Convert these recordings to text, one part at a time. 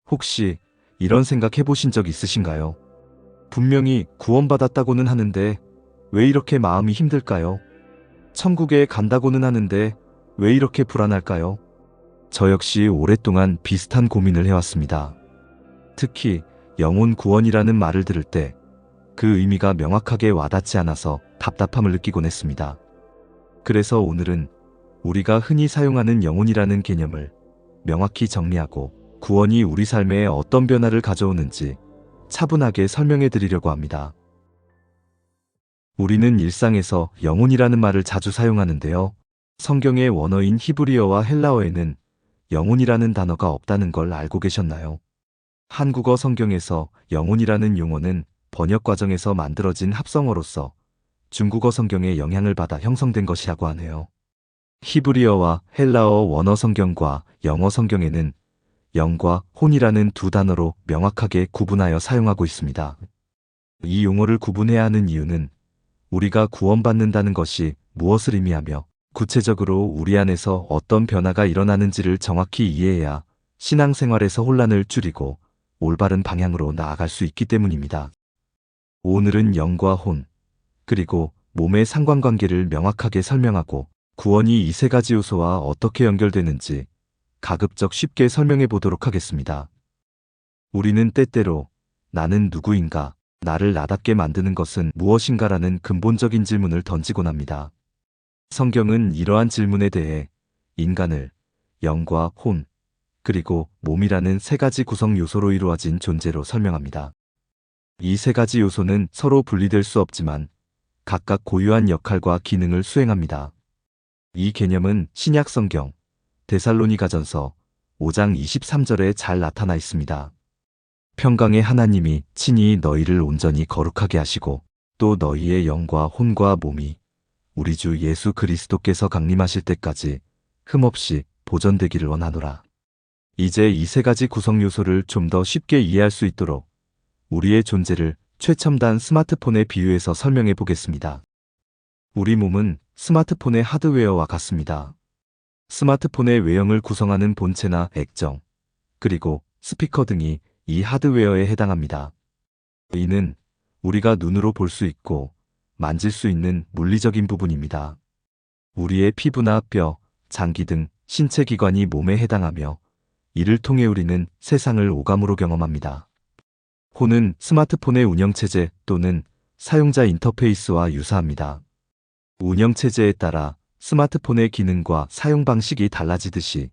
혹시 이런 생각 해보신 적 있으신가요? 분명히 구원받았다고는 하는데 왜 이렇게 마음이 힘들까요? 천국에 간다고는 하는데 왜 이렇게 불안할까요? 저 역시 오랫동안 비슷한 고민을 해왔습니다. 특히 영혼 구원이라는 말을 들을 때 그 의미가 명확하게 와닿지 않아서 답답함을 느끼곤 했습니다. 그래서 오늘은 우리가 흔히 사용하는 영혼이라는 개념을 명확히 정리하고 구원이 우리 삶에 어떤 변화를 가져오는지 차분하게 설명해 드리려고 합니다. 우리는 일상에서 영혼이라는 말을 자주 사용하는데요. 성경의 원어인 히브리어와 헬라어에는 영혼이라는 단어가 없다는 걸 알고 계셨나요? 한국어 성경에서 영혼이라는 용어는 번역 과정에서 만들어진 합성어로서 중국어 성경의 영향을 받아 형성된 것이라고 하네요. 히브리어와 헬라어 원어 성경과 영어 성경에는 영과 혼이라는 두 단어로 명확하게 구분하여 사용하고 있습니다. 이 용어를 구분해야 하는 이유는 우리가 구원받는다는 것이 무엇을 의미하며 구체적으로 우리 안에서 어떤 변화가 일어나는지를 정확히 이해해야 신앙생활에서 혼란을 줄이고 올바른 방향으로 나아갈 수 있기 때문입니다. 오늘은 영과 혼, 그리고 몸의 상관관계를 명확하게 설명하고 구원이 이 세 가지 요소와 어떻게 연결되는지 가급적 쉽게 설명해 보도록 하겠습니다. 우리는 때때로 나는 누구인가, 나를 나답게 만드는 것은 무엇인가라는 근본적인 질문을 던지곤 합니다. 성경은 이러한 질문에 대해 인간을 영과 혼, 그리고 몸이라는 세 가지 구성 요소로 이루어진 존재로 설명합니다. 이 세 가지 요소는 서로 분리될 수 없지만 각각 고유한 역할과 기능을 수행합니다. 이 개념은 신약 성경 데살로니가전서 5장 23절에 잘 나타나 있습니다. 평강의 하나님이 친히 너희를 온전히 거룩하게 하시고 또 너희의 영과 혼과 몸이 우리 주 예수 그리스도께서 강림하실 때까지 흠없이 보존되기를 원하노라. 이제 이 세 가지 구성 요소를 좀 더 쉽게 이해할 수 있도록 우리의 존재를 최첨단 스마트폰에 비유해서 설명해 보겠습니다. 우리 몸은 스마트폰의 하드웨어와 같습니다. 스마트폰의 외형을 구성하는 본체나 액정, 그리고 스피커 등이 이 하드웨어에 해당합니다. 이는 우리가 눈으로 볼 수 있고 만질 수 있는 물리적인 부분입니다. 우리의 피부나 뼈, 장기 등 신체 기관이 몸에 해당하며 이를 통해 우리는 세상을 오감으로 경험합니다. 혼은 스마트폰의 운영체제 또는 사용자 인터페이스와 유사합니다. 운영체제에 따라 스마트폰의 기능과 사용 방식이 달라지듯이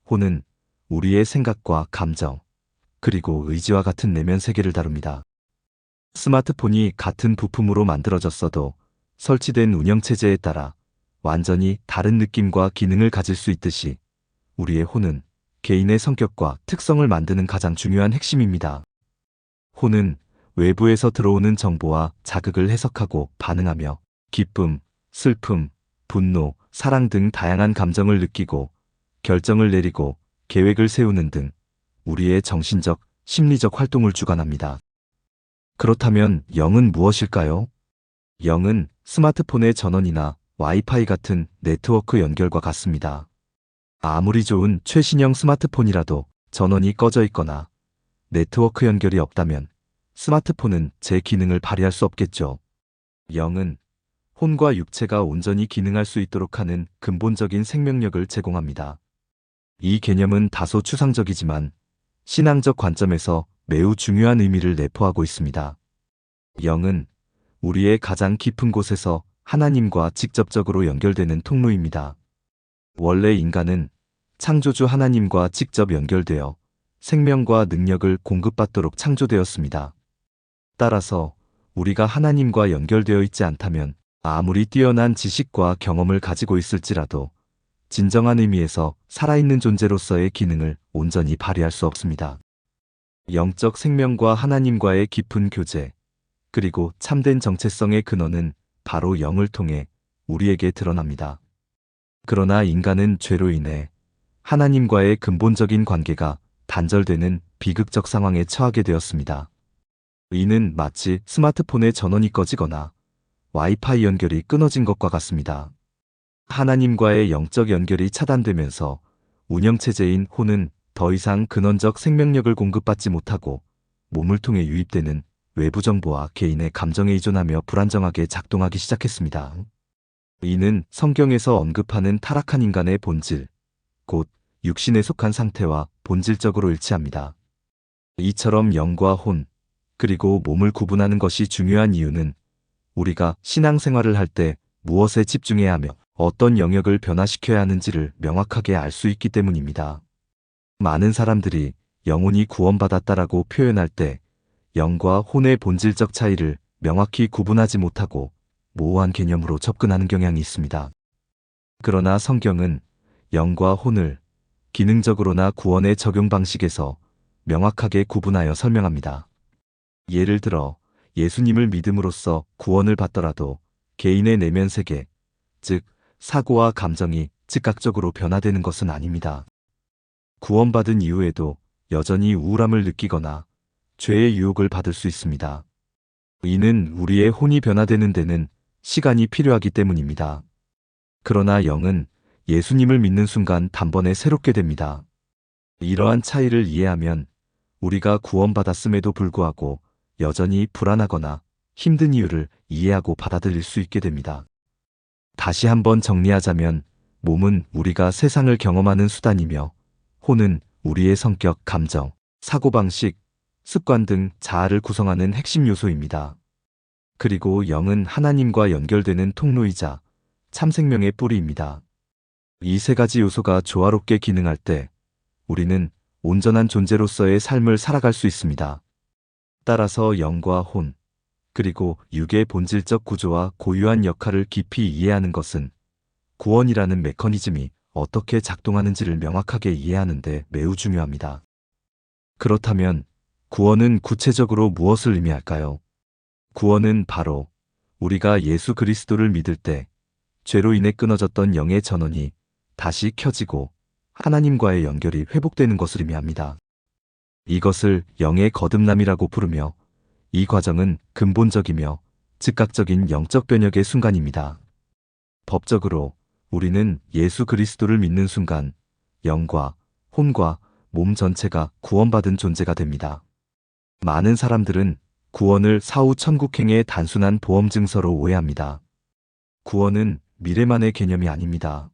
혼은 우리의 생각과 감정, 그리고 의지와 같은 내면 세계를 다룹니다. 스마트폰이 같은 부품으로 만들어졌어도 설치된 운영체제에 따라 완전히 다른 느낌과 기능을 가질 수 있듯이 우리의 혼은 개인의 성격과 특성을 만드는 가장 중요한 핵심입니다. 혼은 외부에서 들어오는 정보와 자극을 해석하고 반응하며 기쁨, 슬픔, 분노, 사랑 등 다양한 감정을 느끼고 결정을 내리고 계획을 세우는 등 우리의 정신적, 심리적 활동을 주관합니다. 그렇다면 영은 무엇일까요? 영은 스마트폰의 전원이나 와이파이 같은 네트워크 연결과 같습니다. 아무리 좋은 최신형 스마트폰이라도 전원이 꺼져 있거나 네트워크 연결이 없다면 스마트폰은 제 기능을 발휘할 수 없겠죠. 영은 혼과 육체가 온전히 기능할 수 있도록 하는 근본적인 생명력을 제공합니다. 이 개념은 다소 추상적이지만 신앙적 관점에서 매우 중요한 의미를 내포하고 있습니다. 영은 우리의 가장 깊은 곳에서 하나님과 직접적으로 연결되는 통로입니다. 원래 인간은 창조주 하나님과 직접 연결되어 생명과 능력을 공급받도록 창조되었습니다. 따라서 우리가 하나님과 연결되어 있지 않다면 아무리 뛰어난 지식과 경험을 가지고 있을지라도 진정한 의미에서 살아있는 존재로서의 기능을 온전히 발휘할 수 없습니다. 영적 생명과 하나님과의 깊은 교제, 그리고 참된 정체성의 근원은 바로 영을 통해 우리에게 드러납니다. 그러나 인간은 죄로 인해 하나님과의 근본적인 관계가 단절되는 비극적 상황에 처하게 되었습니다. 이는 마치 스마트폰의 전원이 꺼지거나 와이파이 연결이 끊어진 것과 같습니다. 하나님과의 영적 연결이 차단되면서 운영체제인 혼은 더 이상 근원적 생명력을 공급받지 못하고 몸을 통해 유입되는 외부 정보와 개인의 감정에 의존하며 불안정하게 작동하기 시작했습니다. 이는 성경에서 언급하는 타락한 인간의 본질, 곧 육신에 속한 상태와 본질적으로 일치합니다. 이처럼 영과 혼, 그리고 몸을 구분하는 것이 중요한 이유는 우리가 신앙생활을 할 때 무엇에 집중해야 하며 어떤 영역을 변화시켜야 하는지를 명확하게 알 수 있기 때문입니다. 많은 사람들이 영혼이 구원받았다라고 표현할 때 영과 혼의 본질적 차이를 명확히 구분하지 못하고 모호한 개념으로 접근하는 경향이 있습니다. 그러나 성경은 영과 혼을 기능적으로나 구원의 적용 방식에서 명확하게 구분하여 설명합니다. 예를 들어 예수님을 믿음으로써 구원을 받더라도 개인의 내면 세계, 즉 사고와 감정이 즉각적으로 변화되는 것은 아닙니다. 구원받은 이후에도 여전히 우울함을 느끼거나 죄의 유혹을 받을 수 있습니다. 이는 우리의 혼이 변화되는 데는 시간이 필요하기 때문입니다. 그러나 영은 예수님을 믿는 순간 단번에 새롭게 됩니다. 이러한 차이를 이해하면 우리가 구원받았음에도 불구하고 여전히 불안하거나 힘든 이유를 이해하고 받아들일 수 있게 됩니다. 다시 한번 정리하자면 몸은 우리가 세상을 경험하는 수단이며 혼은 우리의 성격, 감정, 사고방식, 습관 등 자아를 구성하는 핵심 요소입니다. 그리고 영은 하나님과 연결되는 통로이자 참생명의 뿌리입니다. 이 세 가지 요소가 조화롭게 기능할 때 우리는 온전한 존재로서의 삶을 살아갈 수 있습니다. 따라서 영과 혼, 그리고 육의 본질적 구조와 고유한 역할을 깊이 이해하는 것은 구원이라는 메커니즘이 어떻게 작동하는지를 명확하게 이해하는 데 매우 중요합니다. 그렇다면 구원은 구체적으로 무엇을 의미할까요? 구원은 바로 우리가 예수 그리스도를 믿을 때 죄로 인해 끊어졌던 영의 전원이 다시 켜지고 하나님과의 연결이 회복되는 것을 의미합니다. 이것을 영의 거듭남이라고 부르며 이 과정은 근본적이며 즉각적인 영적 변혁의 순간입니다. 법적으로 우리는 예수 그리스도를 믿는 순간 영과 혼과 몸 전체가 구원받은 존재가 됩니다. 많은 사람들은 구원을 사후 천국행의 단순한 보험 증서로 오해합니다. 구원은 미래만의 개념이 아닙니다.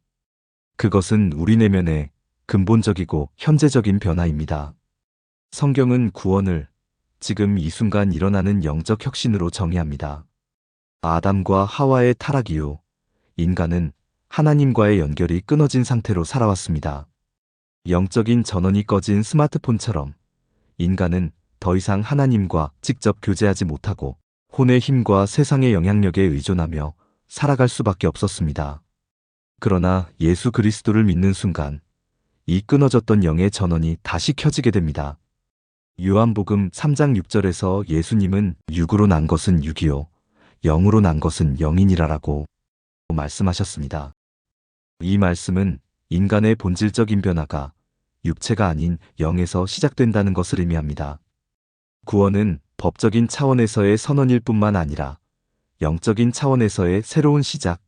그것은 우리 내면의 근본적이고 현재적인 변화입니다. 성경은 구원을 지금 이 순간 일어나는 영적 혁신으로 정의합니다. 아담과 하와의 타락 이후 인간은 하나님과의 연결이 끊어진 상태로 살아왔습니다. 영적인 전원이 꺼진 스마트폰처럼 인간은 더 이상 하나님과 직접 교제하지 못하고 혼의 힘과 세상의 영향력에 의존하며 살아갈 수밖에 없었습니다. 그러나 예수 그리스도를 믿는 순간 이 끊어졌던 영의 전원이 다시 켜지게 됩니다. 요한복음 3장 6절에서 예수님은 육으로 난 것은 육이요 영으로 난 것은 영이니라라고 말씀하셨습니다. 이 말씀은 인간의 본질적인 변화가 육체가 아닌 영에서 시작된다는 것을 의미합니다. 구원은 법적인 차원에서의 선언일 뿐만 아니라 영적인 차원에서의 새로운 시작,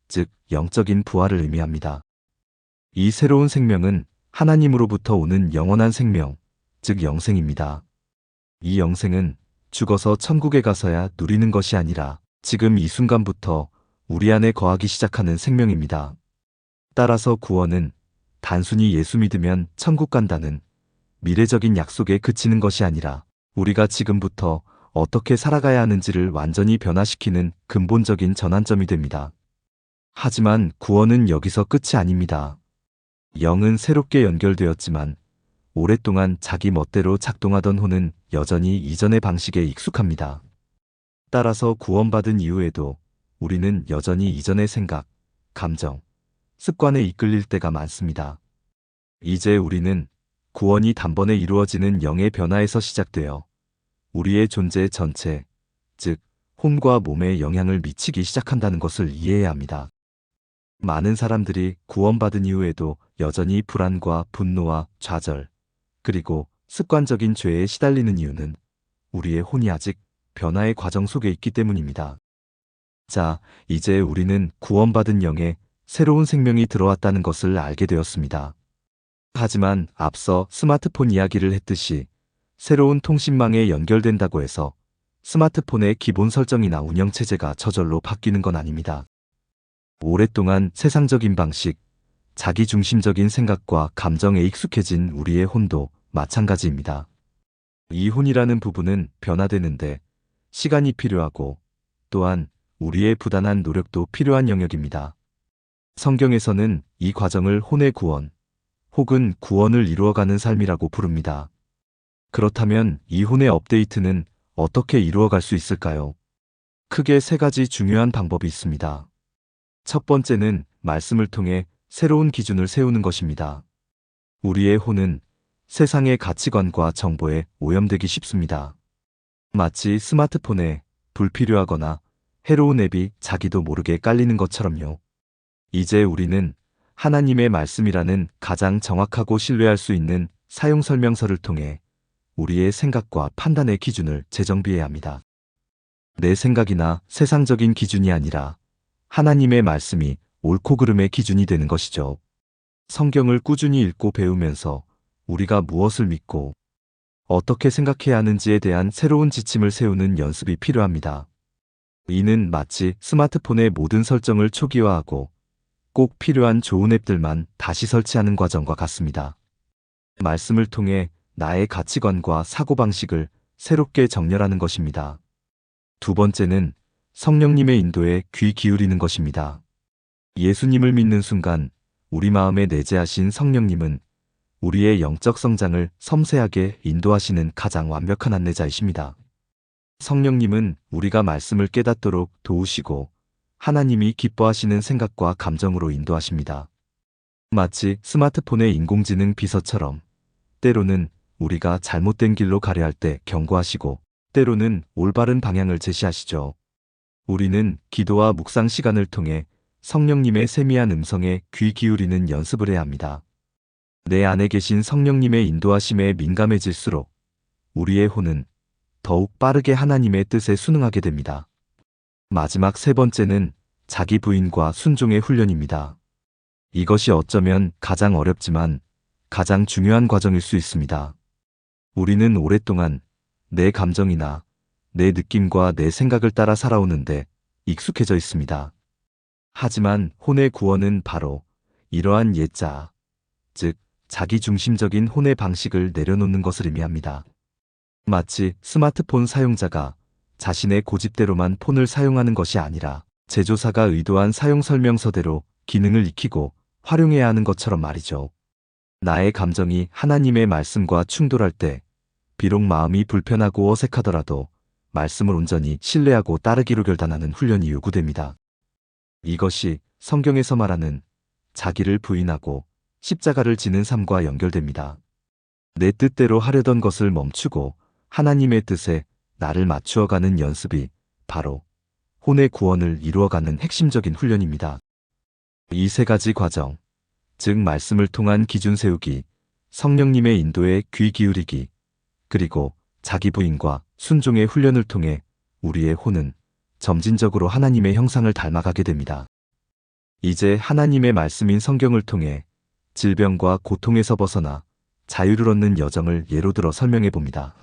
즉 영적인 부활을 의미합니다. 이 새로운 생명은 하나님으로부터 오는 영원한 생명, 즉 영생입니다. 이 영생은 죽어서 천국에 가서야 누리는 것이 아니라 지금 이 순간부터 우리 안에 거하기 시작하는 생명입니다. 따라서 구원은 단순히 예수 믿으면 천국 간다는 미래적인 약속에 그치는 것이 아니라 우리가 지금부터 어떻게 살아가야 하는지를 완전히 변화시키는 근본적인 전환점이 됩니다. 하지만 구원은 여기서 끝이 아닙니다. 영은 새롭게 연결되었지만 오랫동안 자기 멋대로 작동하던 혼은 여전히 이전의 방식에 익숙합니다. 따라서 구원받은 이후에도 우리는 여전히 이전의 생각, 감정, 습관에 이끌릴 때가 많습니다. 이제 우리는 구원이 단번에 이루어지는 영의 변화에서 시작되어 우리의 존재 전체, 즉 혼과 몸에 영향을 미치기 시작한다는 것을 이해해야 합니다. 많은 사람들이 구원받은 이후에도 여전히 불안과 분노와 좌절, 그리고 습관적인 죄에 시달리는 이유는 우리의 혼이 아직 변화의 과정 속에 있기 때문입니다. 자, 이제 우리는 구원받은 영에 새로운 생명이 들어왔다는 것을 알게 되었습니다. 하지만 앞서 스마트폰 이야기를 했듯이 새로운 통신망에 연결된다고 해서 스마트폰의 기본 설정이나 운영체제가 저절로 바뀌는 건 아닙니다. 오랫동안 세상적인 방식, 자기중심적인 생각과 감정에 익숙해진 우리의 혼도 마찬가지입니다. 이 혼이라는 부분은 변화되는데 시간이 필요하고 또한 우리의 부단한 노력도 필요한 영역입니다. 성경에서는 이 과정을 혼의 구원 혹은 구원을 이루어가는 삶이라고 부릅니다. 그렇다면 이 혼의 업데이트는 어떻게 이루어갈 수 있을까요? 크게 세 가지 중요한 방법이 있습니다. 첫 번째는 말씀을 통해 새로운 기준을 세우는 것입니다. 우리의 혼은 세상의 가치관과 정보에 오염되기 쉽습니다. 마치 스마트폰에 불필요하거나 해로운 앱이 자기도 모르게 깔리는 것처럼요. 이제 우리는 하나님의 말씀이라는 가장 정확하고 신뢰할 수 있는 사용 설명서를 통해 우리의 생각과 판단의 기준을 재정비해야 합니다. 내 생각이나 세상적인 기준이 아니라 하나님의 말씀이 옳고 그름의 기준이 되는 것이죠. 성경을 꾸준히 읽고 배우면서 우리가 무엇을 믿고 어떻게 생각해야 하는지에 대한 새로운 지침을 세우는 연습이 필요합니다. 이는 마치 스마트폰의 모든 설정을 초기화하고 꼭 필요한 좋은 앱들만 다시 설치하는 과정과 같습니다. 말씀을 통해 나의 가치관과 사고방식을 새롭게 정렬하는 것입니다. 두 번째는 성령님의 인도에 귀 기울이는 것입니다. 예수님을 믿는 순간 우리 마음에 내재하신 성령님은 우리의 영적 성장을 섬세하게 인도하시는 가장 완벽한 안내자이십니다. 성령님은 우리가 말씀을 깨닫도록 도우시고 하나님이 기뻐하시는 생각과 감정으로 인도하십니다. 마치 스마트폰의 인공지능 비서처럼 때로는 우리가 잘못된 길로 가려 할 때 경고하시고 때로는 올바른 방향을 제시하시죠. 우리는 기도와 묵상 시간을 통해 성령님의 세미한 음성에 귀 기울이는 연습을 해야 합니다. 내 안에 계신 성령님의 인도하심에 민감해질수록 우리의 혼은 더욱 빠르게 하나님의 뜻에 순응하게 됩니다. 마지막 세 번째는 자기 부인과 순종의 훈련입니다. 이것이 어쩌면 가장 어렵지만 가장 중요한 과정일 수 있습니다. 우리는 오랫동안 내 감정이나 내 느낌과 내 생각을 따라 살아오는데 익숙해져 있습니다. 하지만 혼의 구원은 바로 이러한 옛자, 즉 자기중심적인 혼의 방식을 내려놓는 것을 의미합니다. 마치 스마트폰 사용자가 자신의 고집대로만 폰을 사용하는 것이 아니라 제조사가 의도한 사용 설명서대로 기능을 익히고 활용해야 하는 것처럼 말이죠. 나의 감정이 하나님의 말씀과 충돌할 때 비록 마음이 불편하고 어색하더라도 말씀을 온전히 신뢰하고 따르기로 결단하는 훈련이 요구됩니다. 이것이 성경에서 말하는 자기를 부인하고 십자가를 지는 삶과 연결됩니다. 내 뜻대로 하려던 것을 멈추고 하나님의 뜻에 나를 맞추어가는 연습이 바로 혼의 구원을 이루어가는 핵심적인 훈련입니다. 이 세 가지 과정, 즉 말씀을 통한 기준 세우기, 성령님의 인도에 귀 기울이기, 그리고 자기 부인과 순종의 훈련을 통해 우리의 혼은 점진적으로 하나님의 형상을 닮아가게 됩니다. 이제 하나님의 말씀인 성경을 통해 질병과 고통에서 벗어나 자유를 얻는 여정을 예로 들어 설명해 봅니다.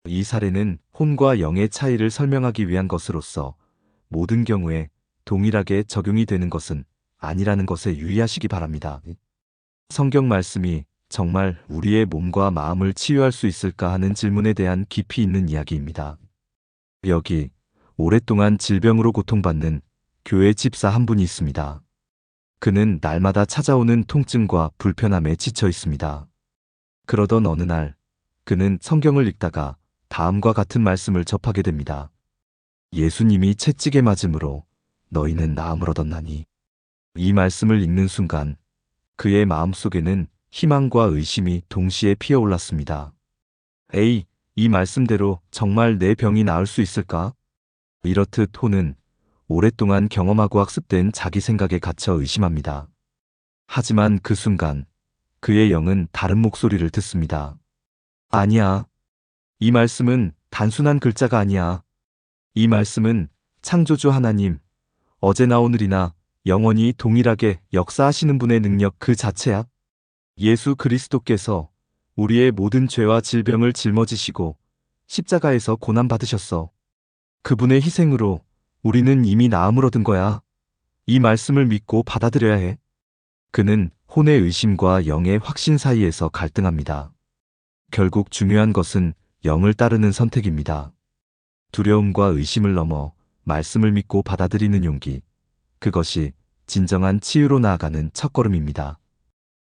이 사례는 혼과 영의 차이를 설명하기 위한 것으로서 모든 경우에 동일하게 적용이 되는 것은 아니라는 것에 유의하시기 바랍니다. 성경 말씀이 정말 우리의 몸과 마음을 치유할 수 있을까 하는 질문에 대한 깊이 있는 이야기입니다. 여기 오랫동안 질병으로 고통받는 교회 집사 한 분이 있습니다. 그는 날마다 찾아오는 통증과 불편함에 지쳐 있습니다. 그러던 어느 날 그는 성경을 읽다가 다음과 같은 말씀을 접하게 됩니다. 예수님이 채찍에 맞음으로 너희는 나음을 얻었나니. 이 말씀을 읽는 순간 그의 마음속에는 희망과 의심이 동시에 피어올랐습니다. 에이, 이 말씀대로 정말 내 병이 나을 수 있을까? 이렇듯 혼은 오랫동안 경험하고 학습된 자기 생각에 갇혀 의심합니다. 하지만 그 순간 그의 영은 다른 목소리를 듣습니다. 아니야. 이 말씀은 단순한 글자가 아니야. 이 말씀은 창조주 하나님, 어제나 오늘이나 영원히 동일하게 역사하시는 분의 능력 그 자체야. 예수 그리스도께서 우리의 모든 죄와 질병을 짊어지시고 십자가에서 고난받으셨어. 그분의 희생으로 우리는 이미 나음을 얻은 거야. 이 말씀을 믿고 받아들여야 해. 그는 혼의 의심과 영의 확신 사이에서 갈등합니다. 결국 중요한 것은 영을 따르는 선택입니다. 두려움과 의심을 넘어 말씀을 믿고 받아들이는 용기. 그것이 진정한 치유로 나아가는 첫걸음입니다.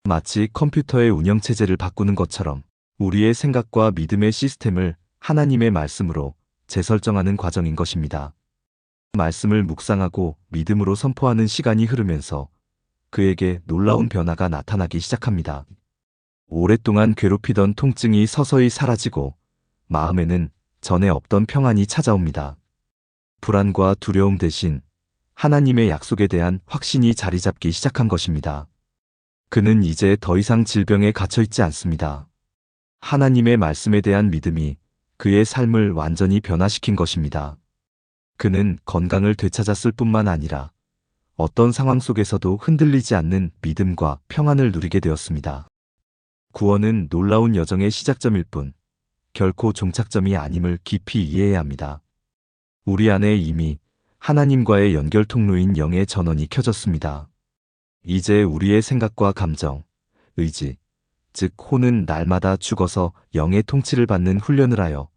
마치 컴퓨터의 운영체제를 바꾸는 것처럼 우리의 생각과 믿음의 시스템을 하나님의 말씀으로 재설정하는 과정인 것입니다. 말씀을 묵상하고 믿음으로 선포하는 시간이 흐르면서 그에게 놀라운 변화가 나타나기 시작합니다. 오랫동안 괴롭히던 통증이 서서히 사라지고 마음에는 전에 없던 평안이 찾아옵니다. 불안과 두려움 대신 하나님의 약속에 대한 확신이 자리 잡기 시작한 것입니다. 그는 이제 더 이상 질병에 갇혀 있지 않습니다. 하나님의 말씀에 대한 믿음이 그의 삶을 완전히 변화시킨 것입니다. 그는 건강을 되찾았을 뿐만 아니라 어떤 상황 속에서도 흔들리지 않는 믿음과 평안을 누리게 되었습니다. 구원은 놀라운 여정의 시작점일 뿐 결코 종착점이 아님을 깊이 이해해야 합니다. 우리 안에 이미 하나님과의 연결 통로인 영의 전원이 켜졌습니다. 이제 우리의 생각과 감정, 의지, 즉 혼은 날마다 죽어서 영의 통치를 받는 훈련을 하여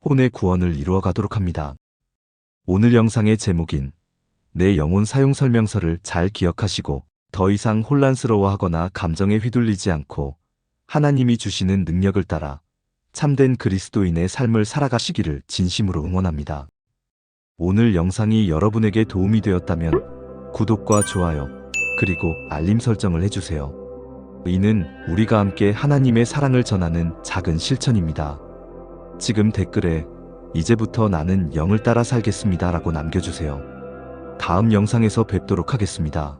혼의 구원을 이루어 가도록 합니다. 오늘 영상의 제목인 내 영혼 사용 설명서를 잘 기억하시고 더 이상 혼란스러워하거나 감정에 휘둘리지 않고 하나님이 주시는 능력을 따라 참된 그리스도인의 삶을 살아가시기를 진심으로 응원합니다. 오늘 영상이 여러분에게 도움이 되었다면 구독과 좋아요, 그리고 알림 설정을 해주세요. 이는 우리가 함께 하나님의 사랑을 전하는 작은 실천입니다. 지금 댓글에 이제부터 나는 영을 따라 살겠습니다 라고 남겨주세요. 다음 영상에서 뵙도록 하겠습니다.